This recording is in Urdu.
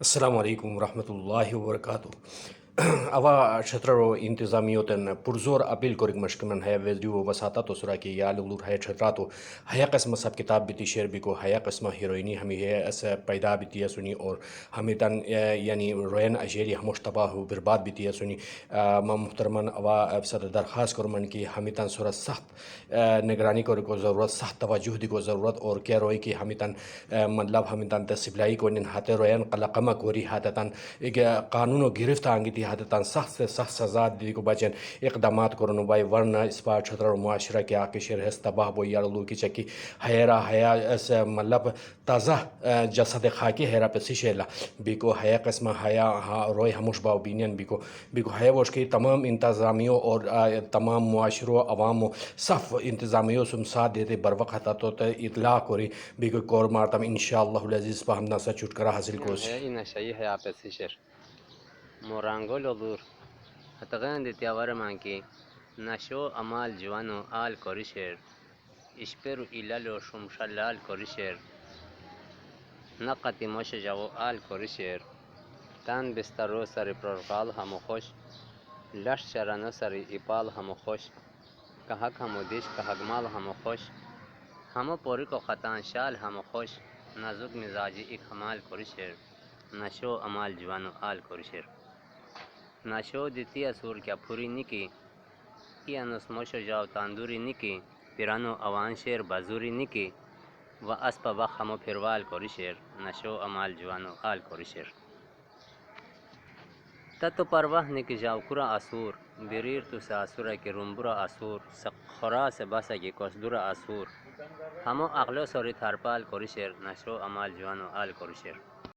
السلام علیکم ورحمۃ اللہ وبرکاتہ اوا شطرو انتظامیوتن پرزور اپیل کورک مشکمن ہے ویڈیو وساطہ تو سرا کی یا لغلور ہے چھتراتو حیا قسم سب کتاب بیتی شعر بھی کو حیا قسم ہیروئنی ہمیں ہے اس پیدا بیتی سنی اور ہمیں تن یعنی روین اجیری ہموش تباہ و برباد بیتی سنی محترمن اوا صدر درخواست کرمن کی ہمیں تن سورا سخت نگرانی کو ضرورت سخت توجہ دی کو ضرورت اور کیا روئی کی ہمیں تن مطلب ہمیں تن تسبلائی کو نن ہاتھ روین قلقمہ کوری ہاتھ تن ایک قانون و گرفت آنگی تھی ہاتھ تن سخت سے سخت سزا دی کو بچن اقدامات کرنو بائی ورنہ اس بار چھتر معاشرہ کے آکے شیر ہست تباہ بو یار لو کی چکی حیرا حیا اس مطلب تازہ جسد خاکی حیرا پہ سیشیلا بیکو حیا قسم حیا روی ہموش باو بینین بیکو حیا وش کی تمام انتظامیوں اور تمام معاشروں عوام و صف انتظامیوں سم ساتھ دیتے بروقت تو اطلاع کوری بیکو کور مارتم انشاءاللہ العزیز پہ ہم ناسا چھٹکرا حاصل کوش این شایی حیا پہ سیشر مورانگول olur hatagın ditya varman ki naşo amal jwano al korisher işperu ilalo shumshalal korisher naqati moshe jawo al korisher tan bistaro sari prorgal hamo khosh lash sharana sari ipal hamo khosh kahak hamo dish kahagmal hamo khosh hamo pori ko khatan shal hamo khosh nazuk mizaji ik hamal korisher naşo amal jwano al korisher ناشو دیتی اسور کیا پھوری نکی ای انس موشو جاو تاندوری نکی پیرانو اوان شیر بازوری نکی و اسپا بخمو پھروال کوری شیر نشو امال جوانو آل کوری شیر تتو پروہ نکی جاو کرا اسور بریر تو سے اسورا کی رومبرا اسور خورا سے باسا کی کسدورا اسور ہمو اغلو سوری تھارپال کوری شیر نشو امال جوانو آل کوری شیر